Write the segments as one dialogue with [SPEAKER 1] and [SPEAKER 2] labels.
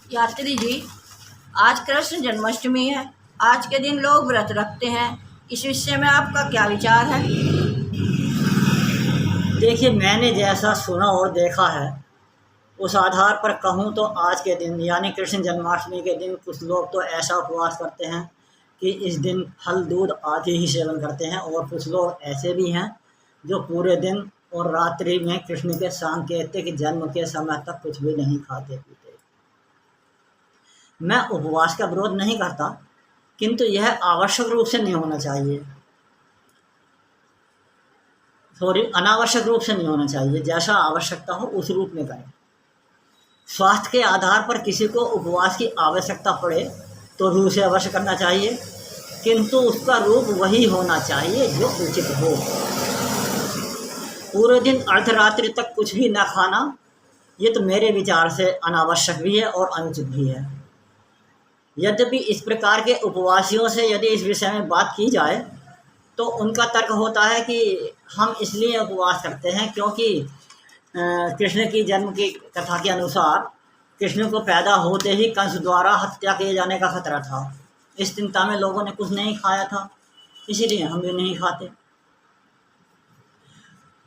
[SPEAKER 1] यात्री जी, आज कृष्ण जन्माष्टमी है। आज के दिन लोग व्रत रखते हैं। इस विषय में आपका क्या विचार है?
[SPEAKER 2] देखिए, मैंने जैसा सुना और देखा है उस आधार पर कहूँ तो आज के दिन यानी कृष्ण जन्माष्टमी के दिन कुछ लोग तो ऐसा उपवास करते हैं कि इस दिन फल दूध आदि ही सेवन करते हैं, और कुछ लोग ऐसे भी हैं जो पूरे दिन और रात्रि में कृष्ण के सांकेतिक जन्म के समय तक कुछ भी नहीं खाते पीते। मैं उपवास का विरोध नहीं करता, किंतु यह आवश्यक रूप से नहीं होना चाहिए। सॉरी, अनावश्यक रूप से नहीं होना चाहिए। जैसा आवश्यकता हो उस रूप में करें। स्वास्थ्य के आधार पर किसी को उपवास की आवश्यकता पड़े तो भी उसे अवश्य करना चाहिए, किंतु उसका रूप वही होना चाहिए जो उचित हो। पूरे दिन अर्धरात्रि तक कुछ भी न खाना, ये तो मेरे विचार से अनावश्यक भी है और अनुचित भी है। यद्यपि इस प्रकार के उपवासियों से यदि इस विषय में बात की जाए तो उनका तर्क होता है कि हम इसलिए उपवास करते हैं क्योंकि कृष्ण की जन्म की कथा के अनुसार कृष्ण को पैदा होते ही कंस द्वारा हत्या किए जाने का खतरा था। इस चिंता में लोगों ने कुछ नहीं खाया था, इसीलिए हम भी नहीं खाते।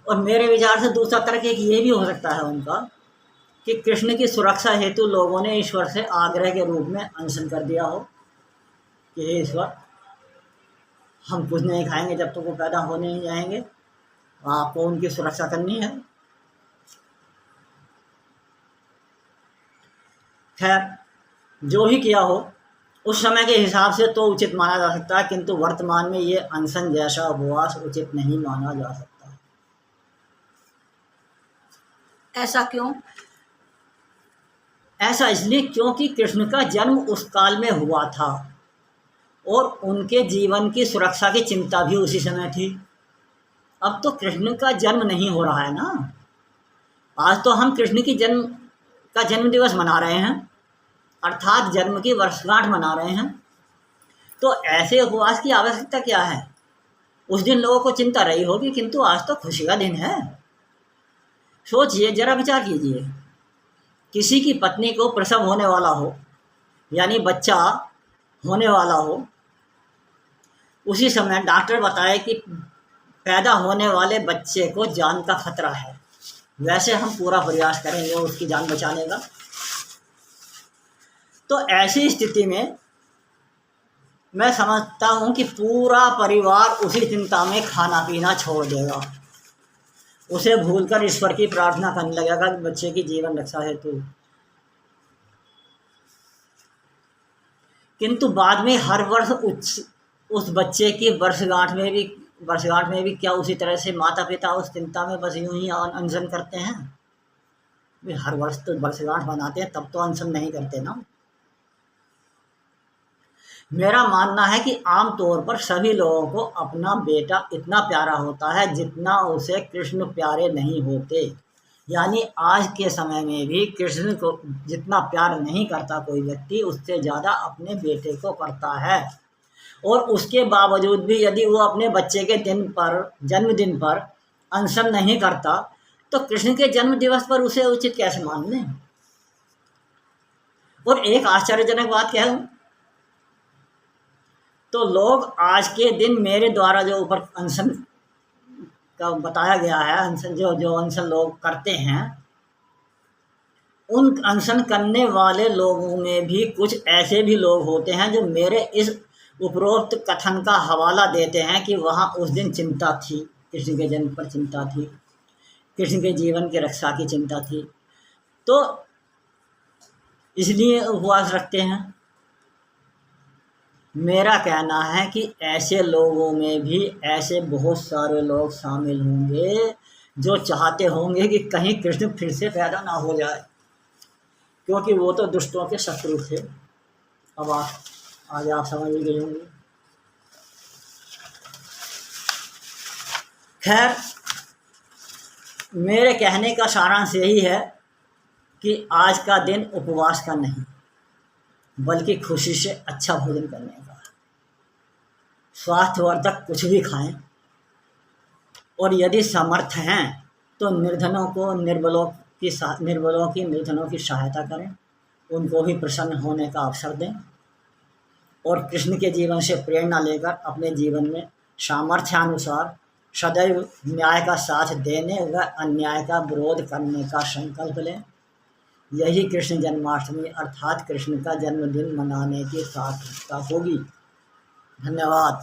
[SPEAKER 2] और मेरे विचार से दूसरा तर्क एक ये भी हो सकता है उनका कि कृष्ण की सुरक्षा हेतु लोगों ने ईश्वर से आग्रह के रूप में अनशन कर दिया हो कि हे ईश्वर, हम कुछ नहीं खाएंगे जब तक वो पैदा होने नहीं जाएंगे, आपको उनकी सुरक्षा करनी है। खैर, जो भी किया हो उस समय के हिसाब से तो उचित माना जा सकता है, किंतु वर्तमान में ये अनशन जैसा उपवास उचित नहीं माना जा सकता।
[SPEAKER 1] ऐसा क्यों?
[SPEAKER 2] ऐसा इसलिए क्योंकि कृष्ण का जन्म उस काल में हुआ था और उनके जीवन की सुरक्षा की चिंता भी उसी समय थी। अब तो कृष्ण का जन्म नहीं हो रहा है ना। आज तो हम कृष्ण की जन्म दिवस मना रहे हैं, अर्थात जन्म की वर्षगांठ मना रहे हैं। तो ऐसे उपवास की आवश्यकता क्या है? उस दिन लोगों को चिंता रही होगी, किंतु आज तो खुशी का दिन है। सोचिए, जरा विचार कीजिए, किसी की पत्नी को प्रसव होने वाला हो यानी बच्चा होने वाला हो, उसी समय डॉक्टर बताए कि पैदा होने वाले बच्चे को जान का खतरा है। वैसे हम पूरा प्रयास करेंगे उसकी जान बचाने का। तो ऐसी स्थिति में मैं समझता हूँ कि पूरा परिवार उसी चिंता में खाना पीना छोड़ देगा, उसे भूलकर ईश्वर की प्रार्थना करने लगेगा कि बच्चे की जीवन रक्षा हेतु। किंतु बाद में हर वर्ष उस बच्चे की वर्षगांठ में भी क्या उसी तरह से माता पिता उस चिंता में बस यूं ही अनशन करते हैं? वे हर वर्ष तो वर्षगांठ मनाते हैं, तब तो अनशन नहीं करते ना। मेरा मानना है कि आम तौर पर सभी लोगों को अपना बेटा इतना प्यारा होता है जितना उसे कृष्ण प्यारे नहीं होते। यानी आज के समय में भी कृष्ण को जितना प्यार नहीं करता कोई व्यक्ति, उससे ज़्यादा अपने बेटे को करता है। और उसके बावजूद भी यदि वो अपने बच्चे के जन्मदिन पर अनशन नहीं करता तो कृष्ण के जन्म दिवस पर उसे उचित कैसे मान लें? और एक आश्चर्यजनक बात क्या है, तो लोग आज के दिन मेरे द्वारा जो ऊपर अनशन का बताया गया है, अनशन जो अनशन लोग करते हैं, उन अनशन करने वाले लोगों में भी कुछ ऐसे भी लोग होते हैं जो मेरे इस उपरोक्त कथन का हवाला देते हैं कि वहाँ उस दिन चिंता थी, कृष्ण के जन्म पर चिंता थी, कृष्ण के जीवन की रक्षा की चिंता थी, तो इसलिए उपवास रखते हैं। मेरा कहना है कि ऐसे लोगों में भी ऐसे बहुत सारे लोग शामिल होंगे जो चाहते होंगे कि कहीं कृष्ण फिर से पैदा ना हो जाए, क्योंकि वो तो दुष्टों के शत्रु थे। अब आगे आप समझ ही गए होंगे। खैर, मेरे कहने का सारांश यही है कि आज का दिन उपवास का नहीं बल्कि खुशी से अच्छा भोजन करने का। स्वास्थ्यवर्धक कुछ भी खाएं, और यदि समर्थ हैं तो निर्धनों की निर्धनों की सहायता करें। उनको भी प्रसन्न होने का अवसर दें और कृष्ण के जीवन से प्रेरणा लेकर अपने जीवन में सामर्थ्यानुसार सदैव न्याय का साथ देने व अन्याय का विरोध करने का संकल्प लें। यही कृष्ण जन्माष्टमी अर्थात कृष्ण का जन्मदिन मनाने की सार्थकता होगी। धन्यवाद।